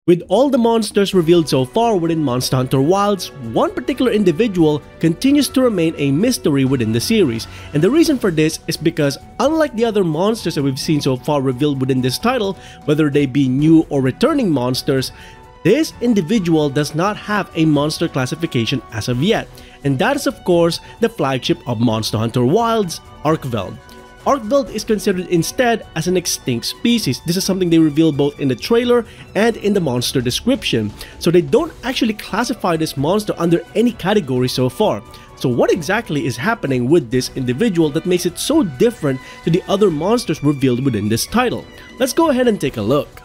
With all the monsters revealed so far within Monster Hunter Wilds, one particular individual continues to remain a mystery within the series, and the reason for this is because unlike the other monsters that we've seen so far revealed within this title, whether they be new or returning monsters, this individual does not have a monster classification as of yet, and that is of course the flagship of Monster Hunter Wilds, Arkveld. Arkveld is considered instead as an extinct species. This is something they reveal both in the trailer and in the monster description. So they don't actually classify this monster under any category so far. So what exactly is happening with this individual that makes it so different to the other monsters revealed within this title? Let's go ahead and take a look.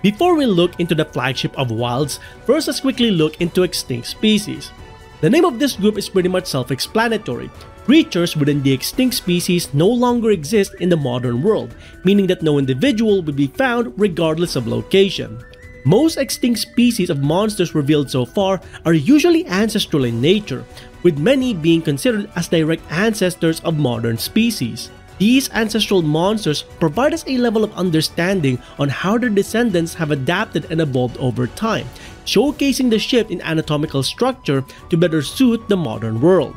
Before we look into the flagship of Wilds, first let's quickly look into extinct species. The name of this group is pretty much self-explanatory. Creatures within the extinct species no longer exist in the modern world, meaning that no individual would be found regardless of location. Most extinct species of monsters revealed so far are usually ancestral in nature, with many being considered as direct ancestors of modern species. These ancestral monsters provide us a level of understanding on how their descendants have adapted and evolved over time, showcasing the shift in anatomical structure to better suit the modern world.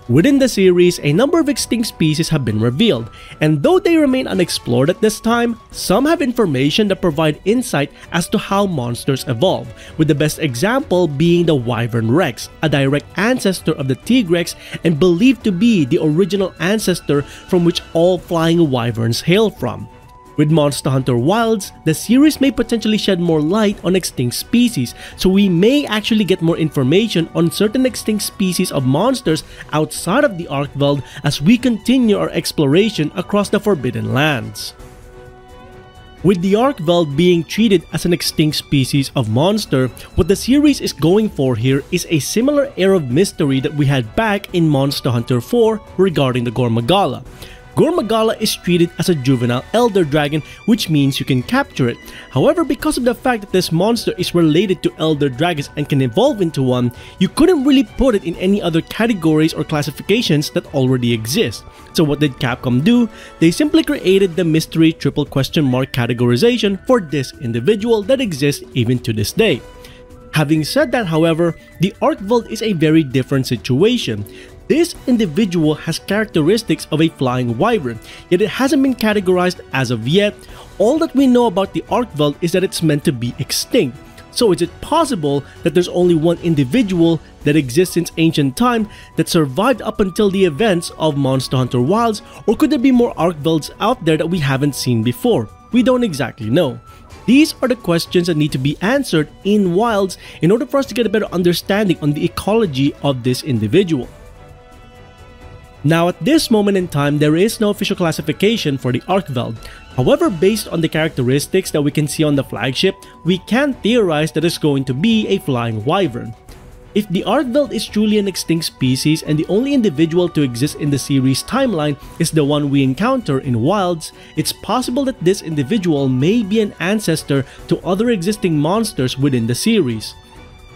Within the series, a number of extinct species have been revealed, and though they remain unexplored at this time, some have information that provide insight as to how monsters evolve, with the best example being the Wyvern Rex, a direct ancestor of the Tigrex and believed to be the original ancestor from which all flying wyverns hail from. With Monster Hunter Wilds, the series may potentially shed more light on extinct species, so we may actually get more information on certain extinct species of monsters outside of the Arkveld as we continue our exploration across the Forbidden Lands. With the Arkveld being treated as an extinct species of monster, what the series is going for here is a similar air of mystery that we had back in Monster Hunter 4 regarding the Gormagala. Gormagala is treated as a juvenile elder dragon, which means you can capture it. However, because of the fact that this monster is related to elder dragons and can evolve into one, you couldn't really put it in any other categories or classifications that already exist. So what did Capcom do? They simply created the mystery triple question mark categorization for this individual that exists even to this day. Having said that, however, the Arkveld is a very different situation. This individual has characteristics of a flying wyvern, yet it hasn't been categorized as of yet. All that we know about the Arkveld is that it's meant to be extinct. So is it possible that there's only one individual that exists since ancient time that survived up until the events of Monster Hunter Wilds, or could there be more Arkvelds out there that we haven't seen before? We don't exactly know. These are the questions that need to be answered in Wilds in order for us to get a better understanding on the ecology of this individual. Now at this moment in time, there is no official classification for the Arkveld. However, based on the characteristics that we can see on the flagship, we can theorize that it's going to be a flying wyvern. If the Arkveld is truly an extinct species and the only individual to exist in the series timeline is the one we encounter in Wilds, it's possible that this individual may be an ancestor to other existing monsters within the series.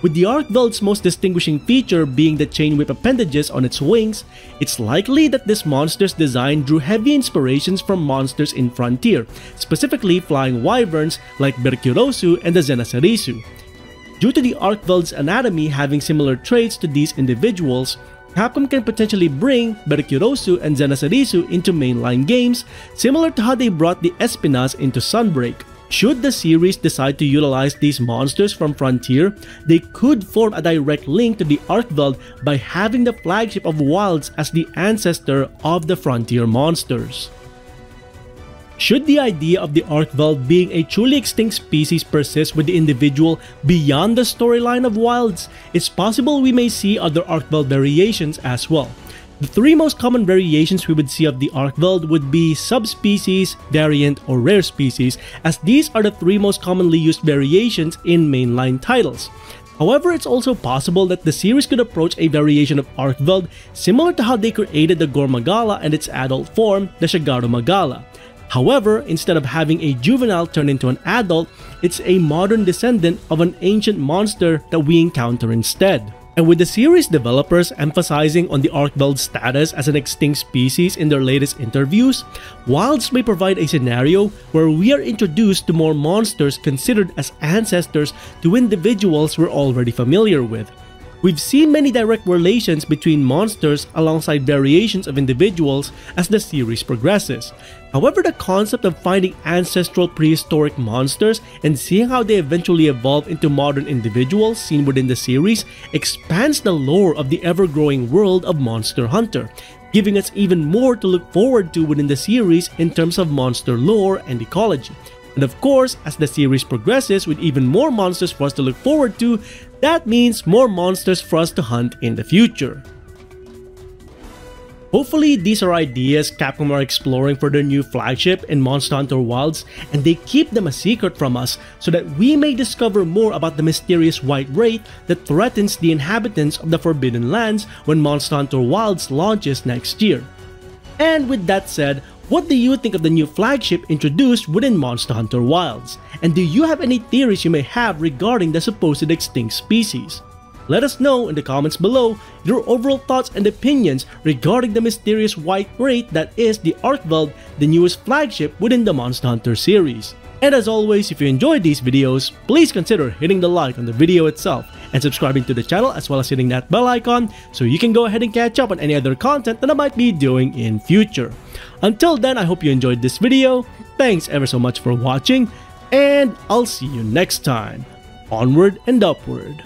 With the Arkveld's most distinguishing feature being the chain whip appendages on its wings, it's likely that this monster's design drew heavy inspirations from monsters in Frontier, specifically flying wyverns like Berkurosu and the Zenaserisu. Due to the Arkveld's anatomy having similar traits to these individuals, Capcom can potentially bring Berkurosu and Zenaserisu into mainline games, similar to how they brought the Espinas into Sunbreak. Should the series decide to utilize these monsters from Frontier, they could form a direct link to the Arkveld by having the flagship of Wilds as the ancestor of the Frontier monsters. Should the idea of the Arkveld being a truly extinct species persist with the individual beyond the storyline of Wilds, it's possible we may see other Arkveld variations as well. The three most common variations we would see of the Arkveld would be subspecies, variant, or rare species, as these are the three most commonly used variations in mainline titles. However, it's also possible that the series could approach a variation of Arkveld similar to how they created the Gormagala and its adult form, the Shagaromagala. However, instead of having a juvenile turn into an adult, it's a modern descendant of an ancient monster that we encounter instead. And with the series developers emphasizing on the Arkveld's status as an extinct species in their latest interviews, Wilds may provide a scenario where we are introduced to more monsters considered as ancestors to individuals we're already familiar with. We've seen many direct relations between monsters alongside variations of individuals as the series progresses. However, the concept of finding ancestral prehistoric monsters and seeing how they eventually evolve into modern individuals seen within the series expands the lore of the ever-growing world of Monster Hunter, giving us even more to look forward to within the series in terms of monster lore and ecology. And of course, as the series progresses with even more monsters for us to look forward to, that means more monsters for us to hunt in the future. Hopefully, these are ideas Capcom are exploring for their new flagship in Monster Hunter Wilds, and they keep them a secret from us so that we may discover more about the mysterious White Wraith that threatens the inhabitants of the Forbidden Lands when Monster Hunter Wilds launches next year. And with that said, what do you think of the new flagship introduced within Monster Hunter Wilds? And do you have any theories you may have regarding the supposed extinct species? Let us know in the comments below your overall thoughts and opinions regarding the mysterious White Wraith that is the Arkveld, the newest flagship within the Monster Hunter series. And as always, if you enjoyed these videos, please consider hitting the like on the video itself and subscribing to the channel as well as hitting that bell icon so you can go ahead and catch up on any other content that I might be doing in future. Until then, I hope you enjoyed this video, thanks ever so much for watching, and I'll see you next time. Onward and upward.